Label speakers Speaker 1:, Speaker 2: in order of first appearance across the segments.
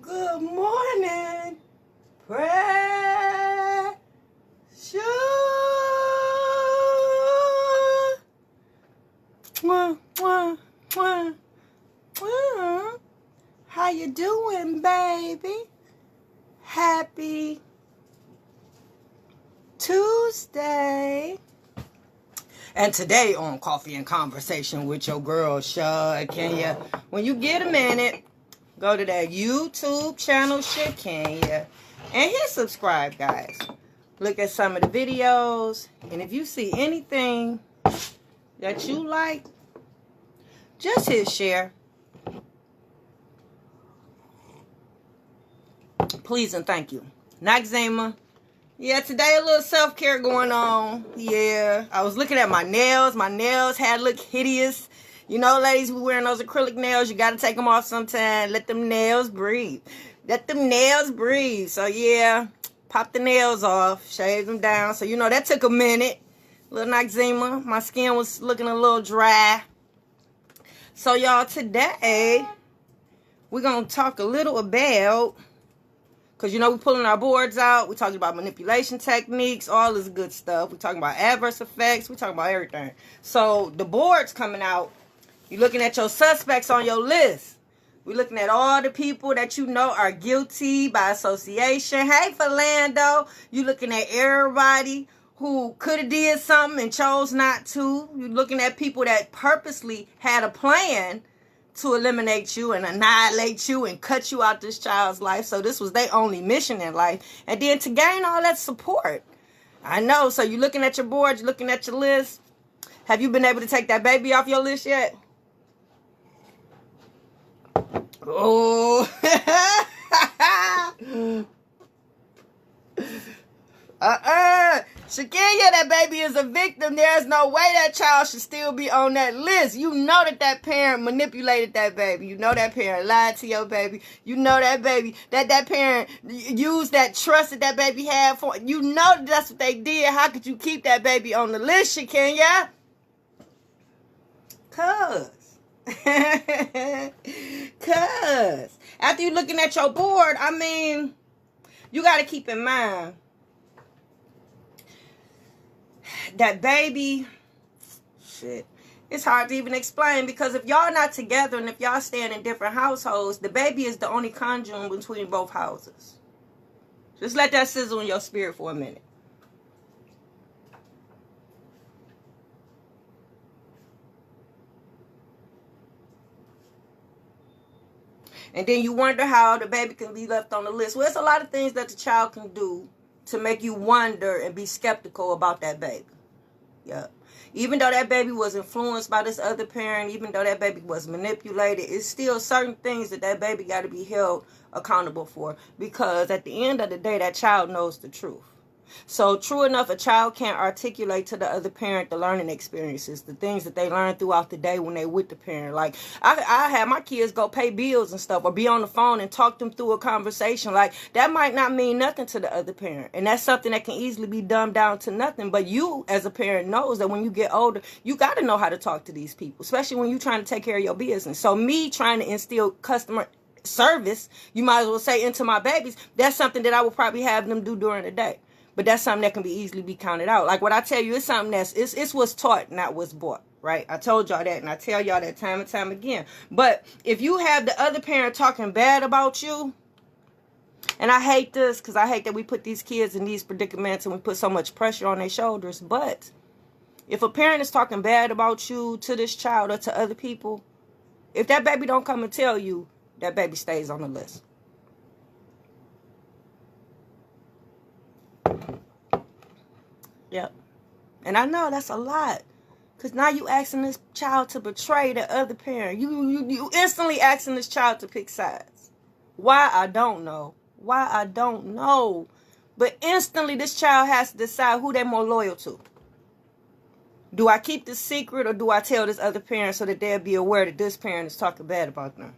Speaker 1: Good morning, precious. Mwah, mwah, mwah, mwah. How you doing, baby? Happy Tuesday. And today on Coffee and Conversation with your girl, Shakenya, when you get a minute, go to that YouTube channel, Shakenya, and hit subscribe, guys. Look at some of the videos, and if you see anything that you like, just hit share. Please and thank you. Noxema. Yeah, today a little self-care going on. Yeah, I was looking at my nails. My nails had looked hideous. You know, ladies, we wearing those acrylic nails. You got to take them off sometime. Let them nails breathe. Let them nails breathe. So, yeah, pop the nails off. Shave them down. So, you know, that took a minute. Little Noxema. My skin was looking a little dry. So, y'all, today, we're going to talk a little about... Because, you know, we're pulling our boards out. We're talking about manipulation techniques, all this good stuff. We're talking about adverse effects. We're talking about everything. So, the board's coming out. You're looking at your suspects on your list. We're looking at all the people that you know are guilty by association. Hey, Philando. You're looking at everybody who could have did something and chose not to. You're looking at people that purposely had a plan to eliminate you and annihilate you and cut you out this child's life. So this was their only mission in life. And then to gain all that support. I know. So you're looking at your board, you're looking at your list. Have you been able to take that baby off your list yet? Oh. Shakenya, that baby is a victim. There's no way that child should still be on that list. You know that parent manipulated that baby. You know that parent lied to your baby. You know that baby, that parent used that trust that baby had for. You know that's what they did. How could you keep that baby on the list, Shakenya? Cause after you looking at your board, I mean, you got to keep in mind that baby, shit, it's hard to even explain, because if y'all not together and if y'all staying in different households, the baby is the only conjoint between both houses. Just let that sizzle in your spirit for a minute. And then you wonder how the baby can be left on the list. Well, there's a lot of things that the child can do to make you wonder and be skeptical about that baby. Yeah. Even though that baby was influenced by this other parent, even though that baby was manipulated, it's still certain things that baby got to be held accountable for. Because at the end of the day, that child knows the truth. So true enough, a child can't articulate to the other parent the learning experiences, the things that they learn throughout the day when they with the parent. Like I had my kids go pay bills and stuff, or be on the phone and talk them through a conversation. Like that might not mean nothing to the other parent, and that's something that can easily be dumbed down to nothing. But you, as a parent, knows that when you get older, you got to know how to talk to these people, especially when you're trying to take care of your business. So me trying to instill customer service, you might as well say, into my babies, that's something that I would probably have them do during the day. But that's something that can be easily be counted out. Like what I tell you, it's something it's what's taught, not what's bought, right? I told y'all that, and I tell y'all that time and time again. But if you have the other parent talking bad about you, and I hate this because I hate that we put these kids in these predicaments and we put so much pressure on their shoulders. But if a parent is talking bad about you to this child or to other people, if that baby don't come and tell you, that baby stays on the list. Yep. And I know that's a lot. Because now you asking this child to betray the other parent. You instantly asking this child to pick sides. Why? I don't know. Why? I don't know. But instantly this child has to decide who they're more loyal to. Do I keep the secret, or do I tell this other parent so that they'll be aware that this parent is talking bad about them?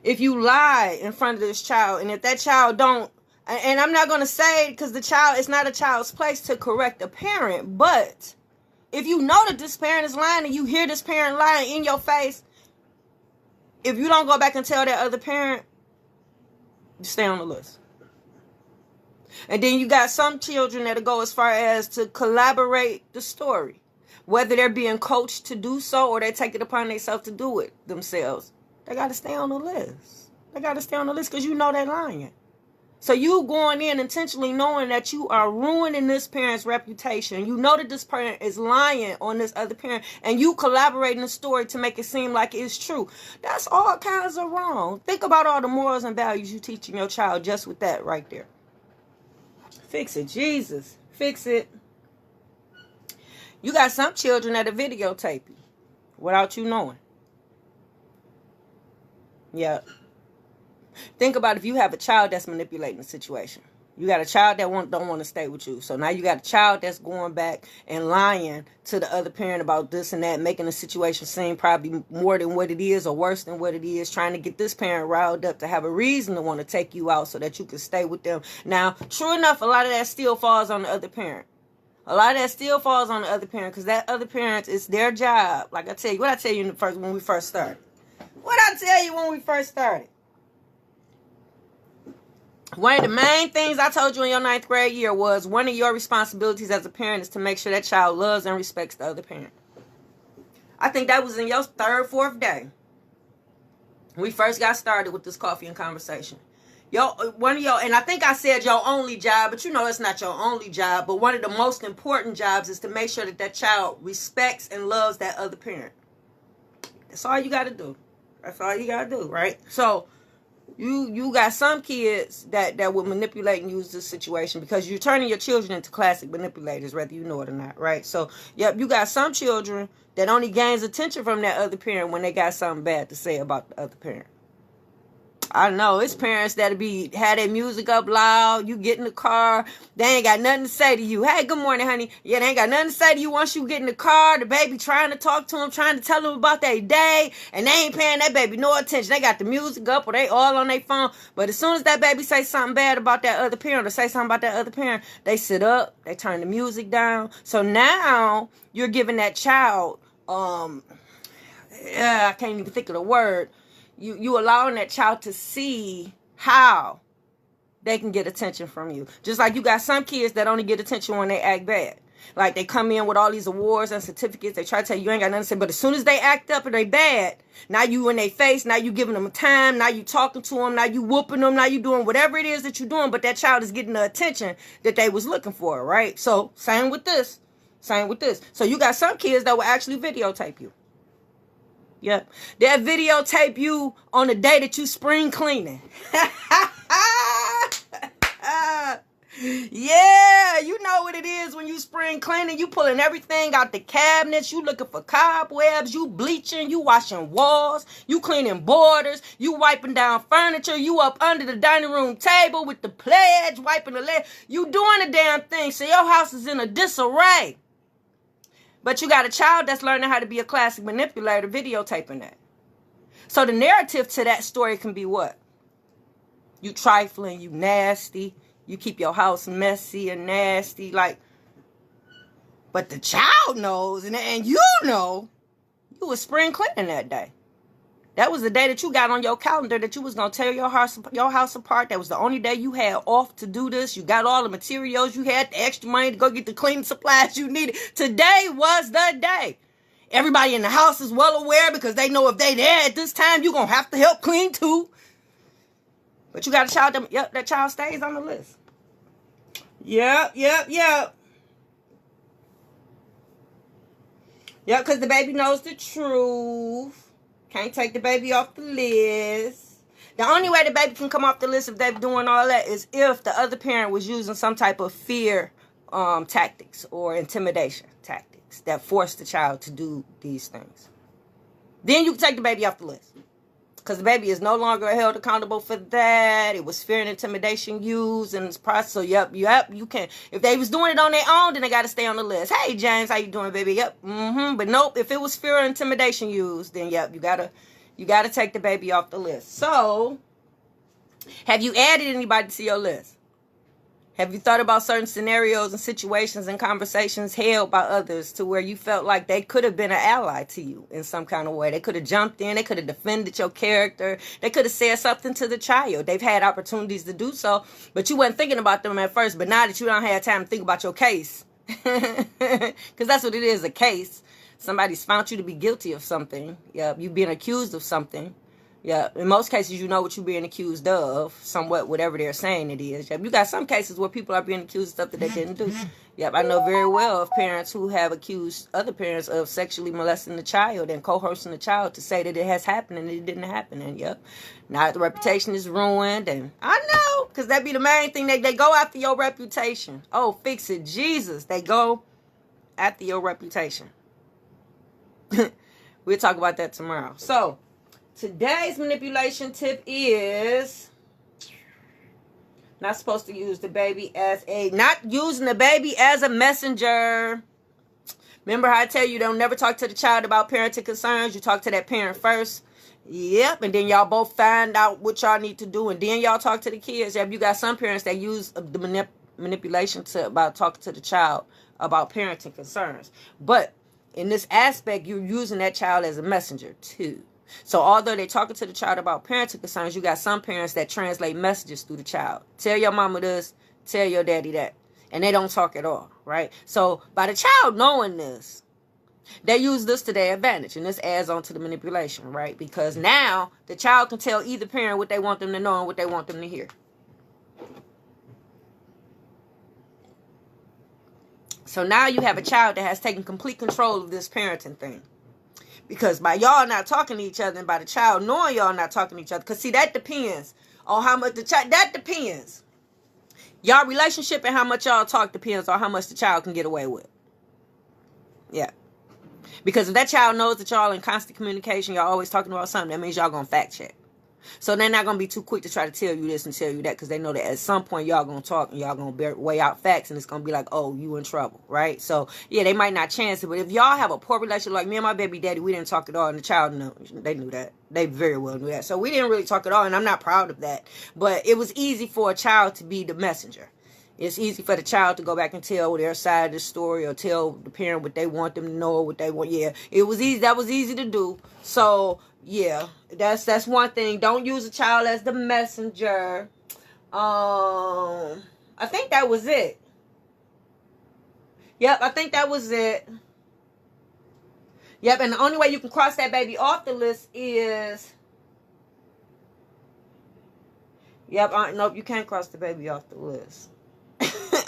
Speaker 1: If you lie in front of this child, and if that child don't, and I'm not going to say, because the child, it's not a child's place to correct a parent, but if you know that this parent is lying and you hear this parent lying in your face, if you don't go back and tell that other parent, You stay on the list. And then you got some children that'll go as far as to collaborate the story. Whether they're being coached to do so or they take it upon themselves to do it themselves. They got to stay on the list. They got to stay on the list because you know they're lying. So you going in intentionally knowing that you are ruining this parent's reputation. You know that this parent is lying on this other parent. And you collaborating the story to make it seem like it's true. That's all kinds of wrong. Think about all the morals and values you teaching your child just with that right there. Fix it, Jesus. Fix it. You got some children that'll videotape you without you knowing. Yeah. Think about if you have a child that's manipulating the situation. You got a child that don't want to stay with you. So now you got a child that's going back and lying to the other parent about this and that, making the situation seem probably more than what it is or worse than what it is, trying to get this parent riled up to have a reason to want to take you out so that you can stay with them. Now, true enough, a lot of that still falls on the other parent. A lot of that still falls on the other parent because that other parent, it's their job. Like I tell you, what I tell you when we first started. What I tell you when we first started. One of the main things I told you in your 9th grade year was one of your responsibilities as a parent is to make sure that child loves and respects the other parent. I think that was in your 3rd, 4th day. We first got started with this coffee and conversation. And I think I said your only job, but you know it's not your only job, but one of the most important jobs is to make sure that child respects and loves that other parent. That's all you got to do. That's all you got to do, right? So, you got some kids that will manipulate and use this situation because you're turning your children into classic manipulators, whether you know it or not, right? So, yep, you got some children that only gains attention from that other parent when they got something bad to say about the other parent. I know, it's parents that'll have their music up loud, you get in the car, they ain't got nothing to say to you. Hey, good morning, honey. Yeah, they ain't got nothing to say to you once you get in the car, the baby trying to talk to them, trying to tell them about their day, and they ain't paying that baby no attention. They got the music up or they all on their phone, but as soon as that baby say something bad about that other parent or say something about that other parent, they sit up, they turn the music down. So now you're giving that child, I can't even think of the word, You allowing that child to see how they can get attention from you. Just like you got some kids that only get attention when they act bad. Like they come in with all these awards and certificates. They try to tell you ain't got nothing to say. But as soon as they act up and they bad, now you in their face. Now you giving them time. Now you talking to them. Now you whooping them. Now you doing whatever it is that you're doing. But that child is getting the attention that they was looking for, right? So same with this. Same with this. So you got some kids that will actually videotape you. Yep. They'll videotape you on the day that you spring cleaning. Yeah, you know what it is when you spring cleaning. You pulling everything out the cabinets. You looking for cobwebs. You bleaching. You washing walls. You cleaning borders. You wiping down furniture. You up under the dining room table with the pledge, wiping the leg. You doing the damn thing. So your house is in a disarray. But you got a child that's learning how to be a classic manipulator videotaping that. So the narrative to that story can be what? You trifling, you nasty, you keep your house messy and nasty, but the child knows, and you know, you was spring cleaning that day. That was the day that you got on your calendar that you was going to tear your house apart. That was the only day you had off to do this. You got all the materials. You had the extra money to go get the cleaning supplies you needed. Today was the day. Everybody in the house is well aware because they know if they there at this time, you're going to have to help clean too. But you got a child that child stays on the list. Yep. Yep, because the baby knows the truth. Can't take the baby off the list. The only way the baby can come off the list if they're doing all that is if the other parent was using some type of fear tactics or intimidation tactics that force the child to do these things. Then you can take the baby off the list. Because the baby is no longer held accountable for that. It was fear and intimidation used in this process. So, yep, you can. If they was doing it on their own, then they got to stay on the list. Hey, James, how you doing, baby? Yep. But nope, if it was fear or intimidation used, then, yep, you gotta take the baby off the list. So, have you added anybody to your list? Have you thought about certain scenarios and situations and conversations held by others to where you felt like they could have been an ally to you in some kind of way? They could have jumped in. They could have defended your character. They could have said something to the child. They've had opportunities to do so, but you weren't thinking about them at first. But now that you don't have time to think about your case, because that's what it is, a case. Somebody's found you to be guilty of something. Yeah, you being accused of something. Yeah, in most cases, you know what you're being accused of, somewhat, whatever they're saying it is. Yep, you got some cases where people are being accused of stuff that they didn't do. Yep, I know very well of parents who have accused other parents of sexually molesting the child and coercing the child to say that it has happened and it didn't happen. And yep, now the reputation is ruined. And I know, because that be the main thing. They go after your reputation. Oh, fix it, Jesus. They go after your reputation. We'll talk about that tomorrow. So, today's manipulation tip is not supposed to use the baby as not using the baby as a messenger. Remember how I tell you don't never talk to the child about parenting concerns. You talk to that parent first. Yep, and then y'all both find out what y'all need to do, and then y'all talk to the kids. Yep, you got some parents that use the manipulation about talking to the child about parenting concerns. But in this aspect, you're using that child as a messenger too. So although they're talking to the child about parenting concerns, you got some parents that translate messages through the child. Tell your mama this, tell your daddy that. And they don't talk at all, right? So by the child knowing this, they use this to their advantage. And this adds on to the manipulation, right? Because now the child can tell either parent what they want them to know and what they want them to hear. So now you have a child that has taken complete control of this parenting thing. Because by y'all not talking to each other and by the child knowing y'all not talking to each other. Because see, that depends on how much the child, that depends. Y'all relationship and how much y'all talk depends on how much the child can get away with. Yeah. Because if that child knows that y'all in constant communication, y'all always talking about something, that means y'all going to fact check. So they're not going to be too quick to try to tell you this and tell you that, because they know that at some point y'all going to talk and y'all going to weigh out facts, and it's going to be like, oh, you in trouble, right? So, yeah, they might not chance it, but if y'all have a poor relationship, like me and my baby daddy, we didn't talk at all, and the child knew, they knew that. They very well knew that. So we didn't really talk at all, and I'm not proud of that. But it was easy for a child to be the messenger. It's easy for the child to go back and tell their side of the story or tell the parent what they want them to know or what they want. Yeah, it was easy. That was easy to do. So, yeah, that's one thing. Don't use a child as the messenger. I think that was it. Yep, I think that was it. Yep, and the only way you can cross that baby off the list is... Yep, nope, you can't cross the baby off the list.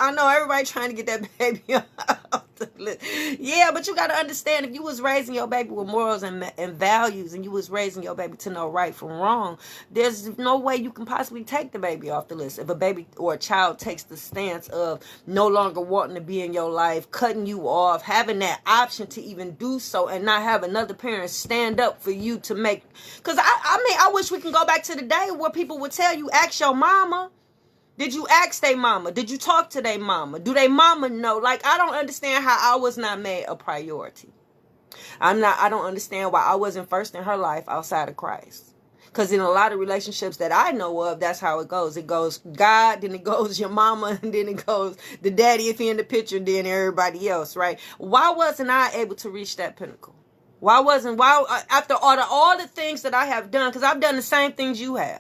Speaker 1: I know everybody trying to get that baby off the list. Yeah, but you got to understand, if you was raising your baby with morals and values, and you was raising your baby to know right from wrong, there's no way you can possibly take the baby off the list. If a baby or a child takes the stance of no longer wanting to be in your life, cutting you off, having that option to even do so, and not have another parent stand up for you to make... Because, I wish we can go back to the day where people would tell you, ask your mama. Did you ask their mama? Did you talk to their mama? Do their mama know? Like, I don't understand how I was not made a priority. I don't understand why I wasn't first in her life outside of Christ. Because in a lot of relationships that I know of, that's how it goes. It goes God, then it goes your mama, and then it goes the daddy if he in the picture, then everybody else, right? Why wasn't I able to reach that pinnacle? Why after all the things that I have done, because I've done the same things you have.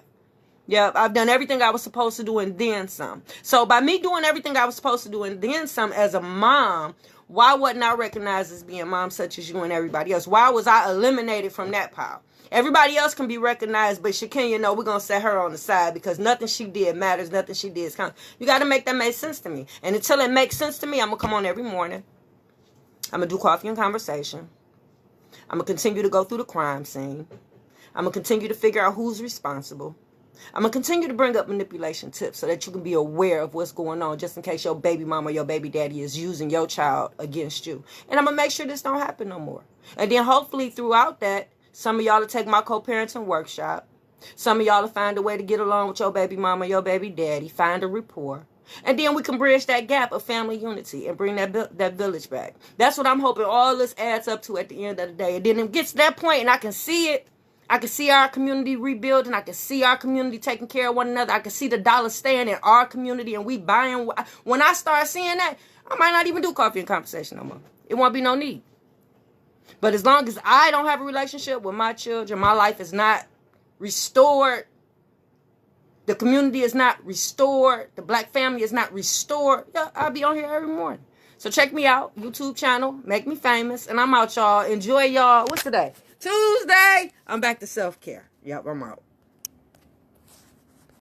Speaker 1: Yep, I've done everything I was supposed to do and then some. So by me doing everything I was supposed to do and then some as a mom, why wasn't I recognized as being mom such as you and everybody else? Why was I eliminated from that pile? Everybody else can be recognized, but Shakenya, no, we're going to set her on the side because nothing she did matters. Nothing she did is count. You got to make that make sense to me. And until it makes sense to me, I'm going to come on every morning. I'm going to do coffee and conversation. I'm going to continue to go through the crime scene. I'm going to continue to figure out who's responsible. I'm going to continue to bring up manipulation tips so that you can be aware of what's going on just in case your baby mama or your baby daddy is using your child against you. And I'm going to make sure this don't happen no more. And then hopefully throughout that, some of y'all will take my co-parenting workshop. Some of y'all will find a way to get along with your baby mama, your baby daddy, find a rapport. And then we can bridge that gap of family unity and bring that village back. That's what I'm hoping all this adds up to at the end of the day. And then it gets to that point and I can see it. I can see our community rebuilding. I can see our community taking care of one another. I can see the dollar staying in our community and we buying. When I start seeing that, I might not even do coffee and conversation no more. It won't be no need. But as long as I don't have a relationship with my children, my life is not restored. The community is not restored. The black family is not restored. Yeah, I'll be on here every morning. So check me out. YouTube channel. Make me famous. And I'm out, y'all. Enjoy, y'all. What's today? Tuesday. I'm back to self-care. Yep, I'm out.